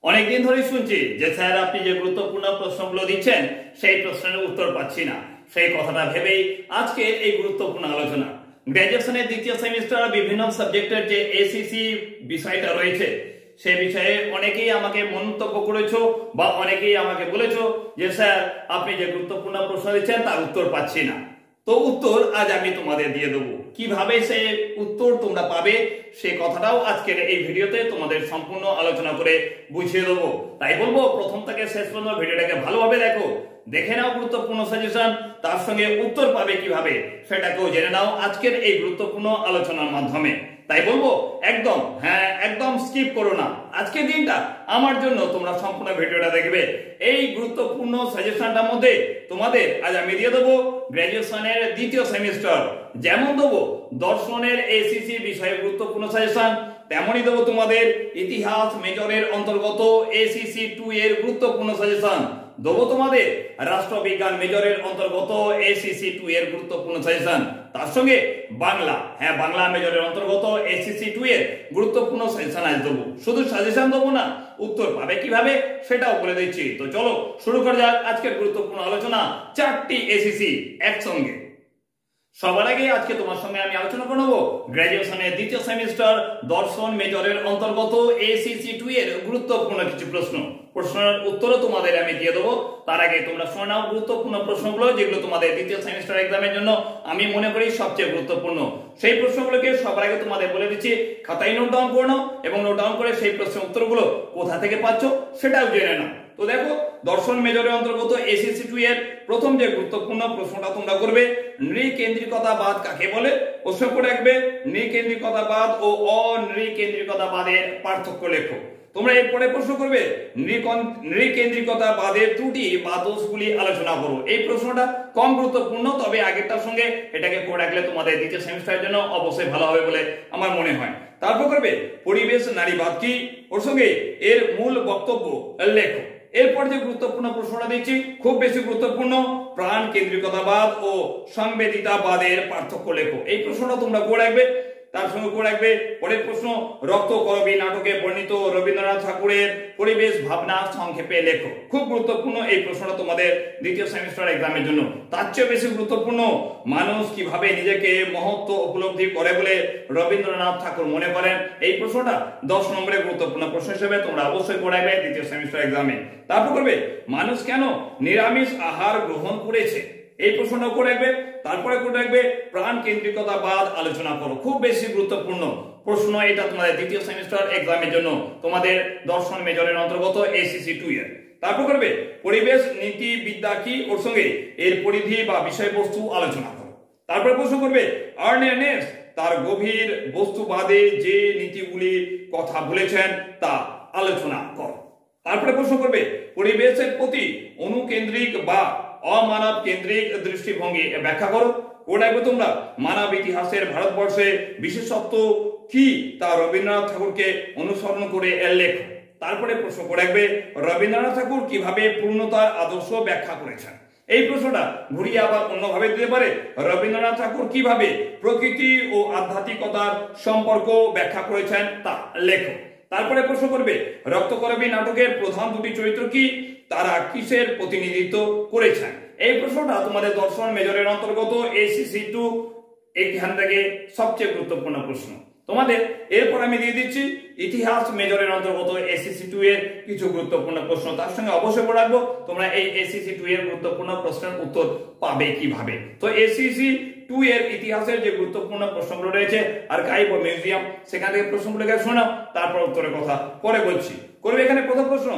অনেকদিন ধরে শুনছি যে স্যার আপনি যে গুরুত্বপূর্ণ প্রশ্নগুলো দিচ্ছেন সেই প্রশ্নের উত্তর পাচ্ছি না। সেই কথাটা ভেবেই আজকে এই গুরুত্বপূর্ণ আলোচনা। গ্র্যাজুয়েশনের দ্বিতীয় সেমিস্টার বিভিন্ন সাবজেক্টের যে এসিসি বিষয়টা রয়েছে সেই বিষয়ে অনেকেই আমাকে মন্তব্য করেছো বা অনেকেই আমাকে বলেছো যে স্যার আপনি যে গুরুত্বপূর্ণ প্রশ্ন দিচ্ছেন তার উত্তর পাচ্ছি না। তো উত্তর আজ আমি তোমাদের দিয়ে দেবো। কিভাবে সে উত্তর তোমরা পাবে সে কথাটাও আজকের এই ভিডিওতে তোমাদের সম্পূর্ণ আলোচনা করে বুঝিয়ে দেবো। তাই বলবো প্রথম থেকে শেষ পর্যন্ত ভিডিওটাকে ভালোভাবে দেখো, দেখে নাও গুরুত্বপূর্ণ সাজেশন, তার সঙ্গে উত্তর পাবে কিভাবে সেটাকেও জেনে নাও আজকের এই গুরুত্বপূর্ণ আলোচনার মাধ্যমে। তাই বলবো একদম স্কিপ করো না। আজকের দিনটা আমার জন্য তোমরা সম্পূর্ণ ভিডিওটা দেখবে। এই গুরুত্বপূর্ণ সাজেশনটার মধ্যে তোমাদের আজ আমি দিয়ে দেবো গ্র্যাজুয়েশনের দ্বিতীয় সেমিস্টার, যেমন দেবো দর্শনের এসিসি বিষয়ে গুরুত্বপূর্ণ সাজেশন, তেমনই দেবো তোমাদের ইতিহাস মেজরের অন্তর্গত এসিসি 2 এর গুরুত্বপূর্ণ সাজেশন, দেবো তোমাদের রাষ্ট্রবিজ্ঞান মেজরের অন্তর্গত এসিসি 2 এর গুরুত্বপূর্ণ সাজেশন, তার সঙ্গে বাংলা মেজরের অন্তর্গত এসিসি 2 এর গুরুত্বপূর্ণ সাজেশন আজ দেবো। শুধু সাজেশন দেবো না, উত্তর পাবে কিভাবে সেটাও বলে দিচ্ছি। তো চলো শুরু করা যাক আজকের গুরুত্বপূর্ণ আলোচনা, 4টি এসিসি একসঙ্গে। সবার আগে আজকে তোমার সঙ্গে আমি আলোচনা করব গ্র্যাজুয়েশনের দ্বিতীয় সেমিস্টার দর্শন মেজরের অন্তর্গত এসিসি 2 এর গুরুত্বপূর্ণ কিছু প্রশ্নের উত্তরও তোমাদের আমি দিয়ে দেবো। তার আগে তোমরা শুনে নাও গুরুত্বপূর্ণ প্রশ্নগুলো যেগুলো তোমাদের দ্বিতীয় সেমিস্টার এক্সামের জন্য আমি মনে করি সবচেয়ে গুরুত্বপূর্ণ। সেই প্রশ্নগুলোকে সবার আগে তোমাদের বলে দিচ্ছি, খাতায় নোট ডাউন করে নাও এবং নোট ডাউন করে সেই প্রশ্নের উত্তরগুলো কোথা থেকে পাচ্ছ সেটাও জেনে নাও। তো দেখো দর্শন মেজরের অন্তর্গত এসিসি 2 এর প্রথম যে গুরুত্বপূর্ণ প্রশ্নটা তোমরা করবে, নৃকেন্দ্রিকতাবাদ কাকে বলে? প্রশ্ন করে রাখবে নৃকেন্দ্রিকতাবাদ ও অনৃকেন্দ্রিকতাবাদের পার্থক্য লেখো। তোমরা এরপরে প্রশ্ন করবে নৃকেন্দ্রিকতাবাদের ত্রুটি বা দোষগুলি আলোচনা করো। এই প্রশ্নটা কম গুরুত্বপূর্ণ, তবে আগেরটার সঙ্গে এটাকে করে রাখলে তোমাদের দ্বিতীয় সেমিস্টারের জন্য অবশ্যই ভালো হবে বলে আমার মনে হয়। তারপর করবে পরিবেশ নারীবাদ কি, ওর সঙ্গে এর মূল বক্তব্য লেখো। এরপর যে গুরুত্বপূর্ণ প্রশ্নটা দিচ্ছি খুব বেশি গুরুত্বপূর্ণ, প্রাণ কেন্দ্রিকতাবাদ ও সংবেদিতাবাদের পার্থক্য লেখো। এই প্রশ্নটা তোমরা করে রাখবে। তার সঙ্গে করে রাখবে পরের প্রশ্ন, রক্তকরবী নাটকে বর্ণিত রবীন্দ্রনাথ ঠাকুরের পরিবেশ ভাবনা সংক্ষেপে লেখো। খুব গুরুত্বপূর্ণ এই প্রশ্নটা তোমাদের দ্বিতীয় সেমিস্টার এক্সামের জন্য। তার চেয়ে বেশি গুরুত্বপূর্ণ, মানুষ কিভাবে নিজেকে মহত্ব উপলব্ধি করে বলে রবীন্দ্রনাথ ঠাকুর মনে করেন। এই প্রশ্নটা 10 নম্বরের গুরুত্বপূর্ণ প্রশ্ন হিসেবে তোমরা অবশ্যই করে রাখবে দ্বিতীয় সেমিস্টার এক্সামে। তারপর করবে মানুষ কেন নিরামিষ আহার গ্রহণ করেছে, এই প্রশ্নটা করে রাখবে। তারপরে করে রাখবে প্রাণ কেন্দ্রিকতাবাদ আলোচনা করো। খুব বেশি গুরুত্বপূর্ণ প্রশ্ন এটা তোমাদের দ্বিতীয় সেমিস্টার এক্সামের জন্য, তোমাদের দর্শন মেজরের অন্তর্গত এসিসি 2 এর। তারপর করবে পরিবেশ নীতি বিদ্যা কি, ওর সঙ্গে এর পরিধি বা বিষয়বস্তু আলোচনা করো। তারপরে প্রশ্ন করবে আর্নেস্ট তার গভীর বস্তুবাদে যে নীতিগুলি কথা বলেছেন তা আলোচনা করো। তারপরে প্রশ্ন করবে পরিবেশের প্রতি অনুকেন্দ্রিক বা অমানব কেন্দ্রিক দৃষ্টিভঙ্গি ব্যাখ্যা করো। ওটাকে তোমরা মানব ইতিহাসের ভারতবর্ষে বিশেষত্ব কি তা রবীন্দ্রনাথ ঠাকুরকে অনুসরণ করে লেখো। তারপরে প্রশ্ন করে রাখবে রবীন্দ্রনাথ ঠাকুর কিভাবে পূর্ণতার আদর্শ ব্যাখ্যা করেছেন। এই প্রশ্নটা ঘুরিয়ে আবার অন্যভাবে দিতে পারে, রবীন্দ্রনাথ ঠাকুর কিভাবে প্রকৃতি ও আধ্যাত্মিকতার সম্পর্ক ব্যাখ্যা করেছেন তা লেখো। তারপরে প্রশ্ন করবে রক্তকরবী নাটকের প্রধান দুটি চরিত্র কি, তারা কিসের প্রতিনিধিত্ব করেছেন। এই প্রশ্নটা তোমাদের দর্শন মেজরের অন্তর্গত এসিসি 2 এখান থেকে সবচেয়ে গুরুত্বপূর্ণ প্রশ্ন তোমাদের। এরপর আমি দিয়ে দিচ্ছি ইতিহাস মেজরের অন্তর্গত এসিসি 2 এর কিছু গুরুত্বপূর্ণ প্রশ্ন, তার সঙ্গে অবশ্যই বলে রাখবো তোমরা এই এসিসি 2 এর গুরুত্বপূর্ণ প্রশ্নের উত্তর পাবে কিভাবে। তো এসিসি 2 এর ইতিহাসের যে গুরুত্বপূর্ণ প্রশ্নগুলো রয়েছে আর্কাইভ ও মিউজিয়াম, সেখান থেকে প্রশ্নগুলোকে শোনাও, তারপর উত্তরের কথা পরে বলছি। করবে এখানে প্রথম প্রশ্ন,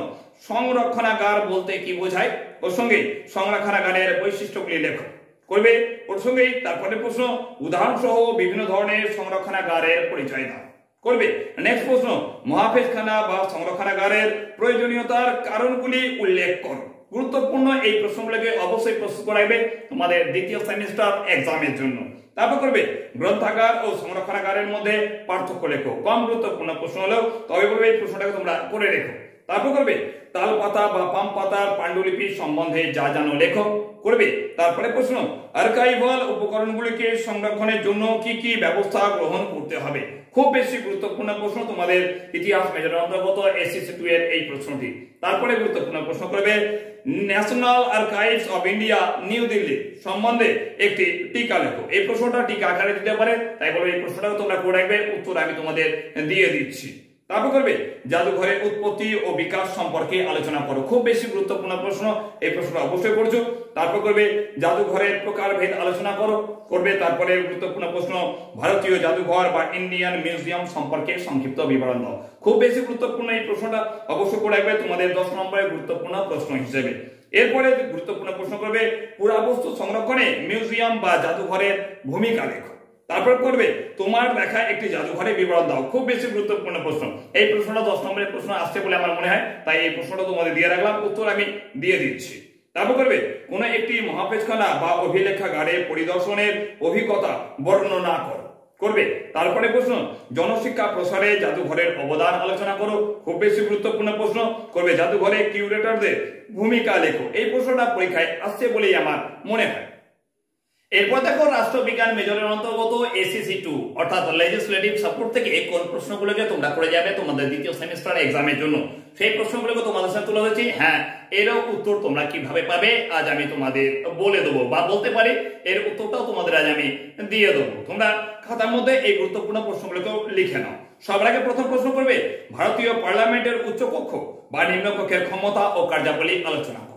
সংরক্ষণাগার বলতে কি বোঝায়, ওর সঙ্গে সংরক্ষণাগারের বৈশিষ্ট্যগুলি লেখো। করবে ওর সঙ্গেই তারপরে প্রশ্ন, উদাহরণ সহ বিভিন্ন ধরনের সংরক্ষণাগারের পরিচয় দাও। করবে নেক্সট প্রশ্ন, মহাফেজখানা বা সংরক্ষণাগারের প্রয়োজনীয়তার কারণগুলি উল্লেখ করো। গুরুত্বপূর্ণ এই প্রশ্নগুলোকে অবশ্যই প্রস্তুত করাইবে তোমাদের দ্বিতীয় সেমিস্টার এক্সামের জন্য। তারপর করবে গ্রন্থাগার ও সংরক্ষণাগারের মধ্যে পার্থক্য লেখো। কম গুরুত্বপূর্ণ প্রশ্ন হলেও তবে বলবে এই প্রশ্নটাকে তোমরা করে রেখো। তারপর করবে তাল পাতা বা পাম পাতার পাণ্ডুলিপি সম্বন্ধে যা জানো লেখো। করবে তারপরে প্রশ্ন, আর্কাইভাল উপকরণগুলিকে সংরক্ষণের জন্য কি কি ব্যবস্থা গ্রহণ করতে হবে। খুব বেশি গুরুত্বপূর্ণ প্রশ্ন তোমাদের ইতিহাস মেজরের অন্তর্গত এসএসসি 2 এর এই প্রশ্নটি। তারপরে গুরুত্বপূর্ণ প্রশ্ন করবে national archives of India new Delhi সম্বন্ধে একটি টিকা লেখো। এই প্রশ্নটা টিকা আকারে দিতে পারে, তাই বলে এই প্রশ্নটা তোমরা করে রাখবে, উত্তর আমি তোমাদের দিয়ে দিচ্ছি। তারপর করবে জাদুঘরের উৎপত্তি ও বিকাশ সম্পর্কে আলোচনা করো। খুব বেশি গুরুত্বপূর্ণ প্রশ্ন, এই প্রশ্নটা অবশ্যই করছো। তারপর করবে জাদুঘরের প্রকারভেদ আলোচনা করবে। তারপরে গুরুত্বপূর্ণ প্রশ্ন ভারতীয় জাদুঘর বা ইন্ডিয়ান মিউজিয়াম সম্পর্কে সংক্ষিপ্ত বিবরণ দাও। খুব বেশি গুরুত্বপূর্ণ এই প্রশ্নটা অবশ্যই করে রাখবে তোমাদের 10 নম্বরের গুরুত্বপূর্ণ প্রশ্ন হিসেবে। এরপরে গুরুত্বপূর্ণ প্রশ্ন করবে পুরাবস্তু সংরক্ষণে মিউজিয়াম বা জাদুঘরের ভূমিকা লেখো। তারপর করবে তোমার দেখা একটি জাদুঘরের বিবরণ দাও। খুব বেশি গুরুত্বপূর্ণ প্রশ্ন, এই প্রশ্নটা 10 নম্বরের প্রশ্ন আসছে বলে আমার মনে হয়, তাই এই প্রশ্নটা তোমাদের দিয়ে রাখলাম, উত্তর আমি দিয়ে দিচ্ছি। তারপর করবে কোন একটি মহাপেশখানা বা অভিলেখাগারে পরিদর্শনের অভিজ্ঞতা বর্ণনা করবে। তারপরে প্রশ্ন জনশিক্ষা প্রসারে জাদুঘরের অবদান আলোচনা করো। খুব বেশি গুরুত্বপূর্ণ প্রশ্ন করবে জাদুঘরে কিউরেটরদের ভূমিকা লেখো। এই প্রশ্নটা পরীক্ষায় আসছে বলেই আমার মনে হয়। এরপর দেখো রাষ্ট্রবিজ্ঞান মেজরের অন্তর্গত এসএসসি 2 অর্থাৎ লেজিসলেটিভ সাপোর্ট থেকে কোন প্রশ্নগুলোকে তোমরা করে যাবে তোমাদের দ্বিতীয় সেমিস্টার এক্সামের জন্য, সেই প্রশ্নগুলোকে তোমাদের সাথে তুলে ধরেছি। হ্যাঁ, এরও উত্তর তোমরা কিভাবে পাবে আজ আমি তোমাদের বলে দেবো, বা বলতে পারি এর উত্তরটাও তোমাদের আজ আমি দিয়ে দেবো। তোমরা খাতার মধ্যে এই গুরুত্বপূর্ণ প্রশ্নগুলোকে লিখে নাও। সবার আগে প্রথম প্রশ্ন করবে ভারতীয় পার্লামেন্টের উচ্চকক্ষ বা নিম্নকক্ষের ক্ষমতা ও কার্যাবলী আলোচনা করো।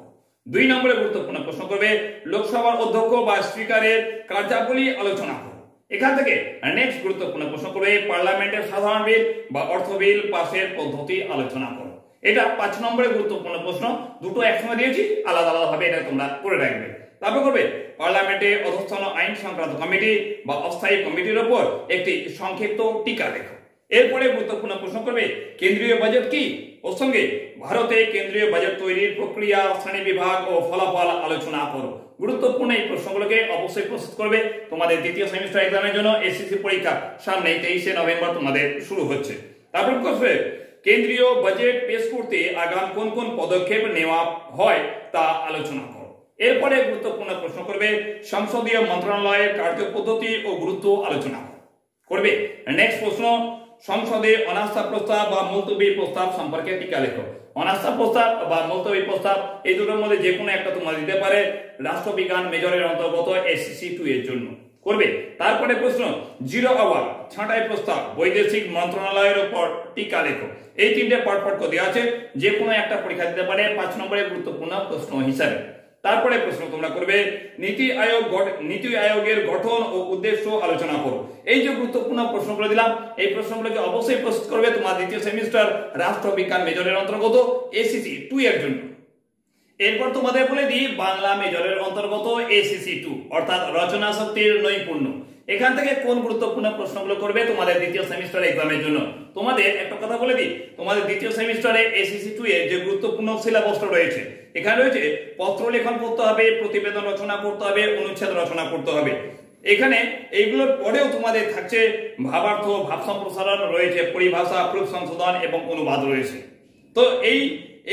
2 নম্বরে গুরুত্বপূর্ণ প্রশ্ন করবে লোকসভার অধ্যক্ষ বা স্পিকারের কার্যাবলী আলোচনা করো। এখান থেকে নেক্সট গুরুত্বপূর্ণ প্রশ্ন করবে পার্লামেন্টের সাধারণ বিল বা অর্থ বিল পাশের পদ্ধতি আলোচনা করো। এটা 5 নম্বরে গুরুত্বপূর্ণ প্রশ্ন, দুটো একসঙ্গে দিয়েছি, আলাদা আলাদা ভাবে এটা তোমরা করে রাখবে। তারপর করবে পার্লামেন্টে অধস্তন আইন সংক্রান্ত কমিটি বা অস্থায়ী কমিটির উপর একটি সংক্ষিপ্ত টিকা লেখো। এরপরে গুরুত্বপূর্ণ প্রশ্ন করবে কেন্দ্রীয় বাজেট কি, ওর সঙ্গে ভারতে কেন্দ্রীয় বাজেট তৈরির প্রক্রিয়া, শ্রেণী বিভাগ ও ফলাফল আলোচনা করো। গুরুত্বপূর্ণ এই প্রশ্নগুলোকে অবশ্যই প্রস্তুত করবে তোমাদের দ্বিতীয় সেমিস্টার এক্সামের জন্য। এসএসসি পরীক্ষা সামনে 23শে নভেম্বর তোমাদের শুরু হচ্ছে। তারপর করবে কেন্দ্রীয় বাজেট পেশ করতে আগাম কোন কোন পদক্ষেপ নেওয়া হয় তা আলোচনা করো। এরপরে গুরুত্বপূর্ণ প্রশ্ন করবে সংসদীয় মন্ত্রণালয়ের কার্যপদ্ধতি ও গুরুত্ব আলোচনা করবে। নেক্সট প্রশ্ন সংসদে অনাস্থা প্রস্তাব বা মুলতবি প্রস্তাব সম্পর্কে টিকা লেখো। অনাস্থা প্রস্তাব বা মুলতবি প্রস্তাব এই দুটোর মধ্যে যে কোনো একটা তোমরা দিতে পারে রাষ্ট্রবিজ্ঞান মেজরের অন্তর্গত এসএসসি 2 এর জন্য করবে। তারপরে প্রশ্ন জিরো আওয়ার ছাঁটাই প্রস্তাব বৈদেশিক মন্ত্রণালয়ের উপর টিকা লেখো। এই তিনটে পট করে দেওয়া আছে, যে কোনো একটা পরীক্ষা দিতে পারে 5 নম্বরের গুরুত্বপূর্ণ প্রশ্ন হিসাবে। তারপরে প্রশ্ন তোমরা করবে নীতি আয়োগের গঠন ও উদ্দেশ্য আলোচনা করো। এই যে গুরুত্বপূর্ণ প্রশ্নগুলো দিলাম, এই প্রশ্নগুলোকে অবশ্যই প্রস্তুত করবে তোমার দ্বিতীয় সেমিস্টার রাষ্ট্রবিজ্ঞান মেজরের অন্তর্গত এসএসসি 2 এর জন্য। এরপর তোমাদের বলে দিই বাংলা মেজরের অন্তর্গত এসএসসি 2 অর্থাৎ রচনা শক্তির নৈপুণ্য। এখান থেকে কোন গুরুত্বপূর্ণ প্রশ্নগুলো করবে তোমাদের দ্বিতীয় সেমিস্টার এক্সামের জন্য। তোমাদের একটা কথা বলে দিই, তোমাদের দ্বিতীয় সেমিস্টারে এসএসসি 2 এর যে গুরুত্বপূর্ণ সিলেবাসটা রয়েছে, এখানে রয়েছে পত্র লেখন করতে হবে, প্রতিবেদন রচনা করতে হবে, অনুচ্ছেদ রচনা করতে হবে। এখানে এইগুলোর পরেও তোমাদের থাকছে ভাবার্থ, ভাব সম্প্রসারণ রয়েছে, পরিভাষা, প্রুফ সংশোধন এবং অনুবাদ রয়েছে। তো এই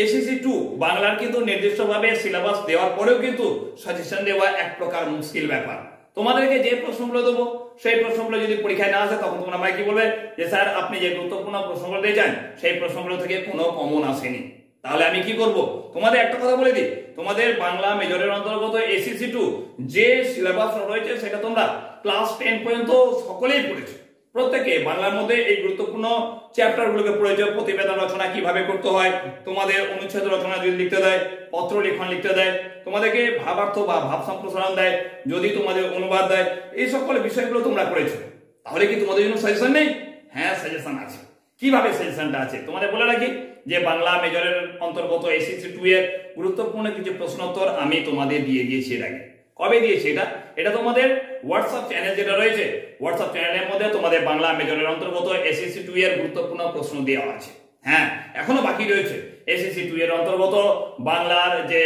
এসএসসি 2 বাংলার কিন্তু নির্দিষ্টভাবে সিলেবাস দেওয়ার পরেও কিন্তু সাজেশন দেওয়া এক প্রকার মুশকিল ব্যাপার। তোমাদেরকে যে প্রশ্নগুলো দেবো সেই প্রশ্নগুলো যদি পরীক্ষায় না আসে তখন তোমরা আমায় কি বলবে যে স্যার আপনি যে গুরুত্বপূর্ণ প্রশ্নগুলো দিয়েছেন সেই প্রশ্নগুলো থেকে কোনো কমন আসেনি। তাহলে আমি কি করব, তোমাদের একটা কথা বলে দিই, তোমাদের বাংলা মেজরের অন্তর্গত এসএসসি 2 যে সিলেবাস রয়েছে সেটা তোমরা ক্লাস 10 পর্যন্ত সকলেই পড়েছো। প্রত্যেকে বাংলার মধ্যে এই গুরুত্বপূর্ণ চ্যাপ্টারগুলোকে পড়েছো। প্রতিবেদন রচনা কিভাবে করতে হয়, তোমাদের অনুচ্ছেদ রচনা যদি লিখতে দেয়, পত্র লেখন লিখতে দেয়, তোমাদেরকে ভাবার্থ বা ভাব সম্প্রসারণ দেয়, যদি তোমাদের অনুবাদ দেয়, এই সকল বিষয়গুলো তোমরা করেছো। তাহলে কি তোমাদের জন্য সাজেশন নেই? হ্যাঁ, সাজেশন আছে। কিভাবে সাজেশনটা আছে তোমাদের বলে রাখি যে বাংলা মেজরের অন্তর্গত এসএসসি 2 এর গুরুত্বপূর্ণ কিছু প্রশ্নোত্তর আমি তোমাদের দিয়ে দিয়েছি এর আগে। কবে দিয়েছি এটা তোমাদের হোয়াটসঅ্যাপ চ্যানেল যেটা রয়েছে, হোয়াটসঅ্যাপ চ্যানেলের মধ্যে তোমাদের বাংলা মেজরের অন্তর্গত এসএসসি 2 এর গুরুত্বপূর্ণ প্রশ্ন দেওয়া আছে। হ্যাঁ, এখনো বাকি রয়েছে এসএসসি 2 এর অন্তর্গত বাংলার যে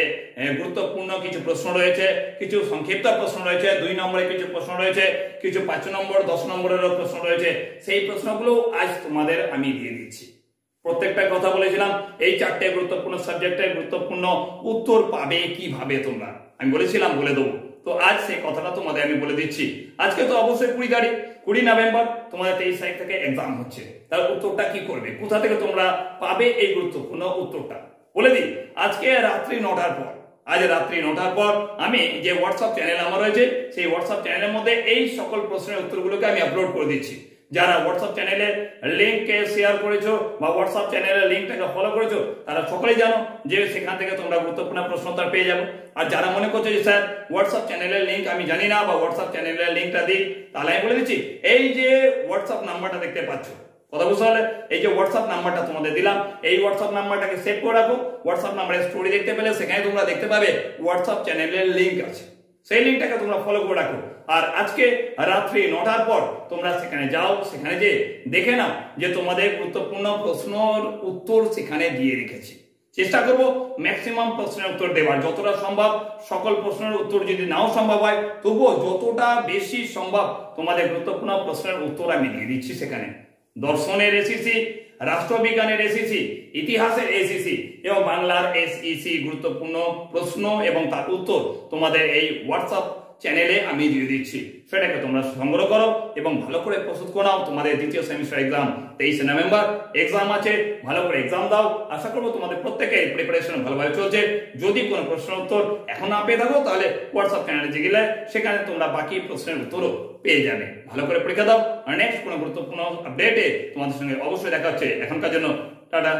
গুরুত্বপূর্ণ কিছু প্রশ্ন রয়েছে, কিছু সংক্ষিপ্ত প্রশ্ন রয়েছে, 2 নম্বরে কিছু প্রশ্ন রয়েছে, কিছু 5 নম্বর 10 নম্বরেরও প্রশ্ন রয়েছে। সেই প্রশ্নগুলো আজ তোমাদের আমি দিয়ে দিচ্ছি। প্রত্যেকটা কথা বলেছিলাম এই 4টে গুরুত্বপূর্ণ সাবজেক্টের গুরুত্বপূর্ণ উত্তর পাবে কিভাবে তোমরা, আমি বলেছিলাম বলে দেবো। তো আজ সেই কথাটা তোমাদের আমি বলে দিচ্ছি। আজকে তো অবশ্যই 20 নভেম্বর তোমাদের 23 তারিখ থেকে এক্সাম হচ্ছে। তার উত্তরটা কি করবে, কোথা থেকে তোমরা পাবে এই গুরুত্বপূর্ণ উত্তরটা বলে দিই। আজকে রাত্রি 9টার পর, আজ রাত্রি 9টার পর আমি যে হোয়াটসঅ্যাপ চ্যানেল আমার রয়েছে সেই হোয়াটসঅ্যাপ চ্যানেলের মধ্যে এই সকল প্রশ্নের উত্তরগুলোকে আমি আপলোড করে দিচ্ছি। যারা হোয়াটসঅ্যাপ চ্যানেলে লিঙ্ককে শেয়ার করেছো বা হোয়াটসঅ্যাপ চ্যানেলের লিঙ্কটাকে ফলো করেছো তারা সকলেই জানো যে সেখান থেকে তোমরা গুরুত্বপূর্ণ প্রশ্ন উত্তর পেয়ে যাবে। আর যারা মনে করছো যে স্যার হোয়াটসঅ্যাপ চ্যানেলের লিঙ্ক আমি জানি না বা হোয়াটসঅ্যাপ চ্যানেলের লিঙ্কটা দিই, তাহলে আমি বলে দিচ্ছি এই যে হোয়াটসঅ্যাপ নাম্বারটা দেখতে পাচ্ছ, কথা বুঝতে পারলে, এই যে হোয়াটসঅ্যাপ নাম্বারটা তোমাদের দিলাম, এই হোয়াটসঅ্যাপ নাম্বারটাকে সেভ করে রাখো। হোয়াটসঅ্যাপ নাম্বারের স্টোরি দেখতে পেলে সেখানে তোমরা দেখতে পাবে হোয়াটসঅ্যাপ চ্যানেলের লিঙ্ক আছে, সেই লিঙ্কটাকে তোমরা ফলো করে রাখো। আর আজকে রাত্রি 9টার পর তোমরা সেখানে যাও, সেখানে যে দেখে নাও যে তোমাদের গুরুত্বপূর্ণ প্রশ্নের উত্তর সেখানে দিয়ে রেখেছি। চেষ্টা করব ম্যাক্সিমাম প্রশ্নের উত্তর দেওয়ার, যতটা সম্ভব। সকল প্রশ্নের উত্তর যদি নাও সম্ভব হয় তবুও যতটা বেশি সম্ভব তোমাদের গুরুত্বপূর্ণ প্রশ্নের উত্তর আমি দিয়ে দিচ্ছি সেখানে। দর্শনের এসিসি, রাষ্ট্রবিজ্ঞানের এসিসি, ইতিহাসের এসিসি এবং বাংলার এসইসি গুরুত্বপূর্ণ প্রশ্ন এবং তার উত্তর তোমাদের এই হোয়াটসঅ্যাপ চ্যানেলে আমি দিয়ে দিচ্ছি। সেটাকে তোমরা সংগ্রহ করো এবং ভালো করে প্রস্তুত করে নাও। তোমাদের দ্বিতীয় সেমিস্টার এক্সাম 23 নভেম্বর এক্সাম আছে, ভালো করে এক্সাম দাও। আশা করবো তোমাদের প্রত্যেকের প্রিপারেশন ভালোভাবে চলছে। যদি কোনো প্রশ্নের উত্তর এখন না পেয়ে থাকো তাহলে হোয়াটসঅ্যাপ চ্যানেলে যে গেলে সেখানে তোমরা বাকি প্রশ্নের উত্তরও পেয়ে যাবে। ভালো করে পরীক্ষা দাও। আর নেক্সট কোনো গুরুত্বপূর্ণ আপডেটে তোমাদের সঙ্গে অবশ্যই দেখা হচ্ছে। এখনকার জন্য টাটা।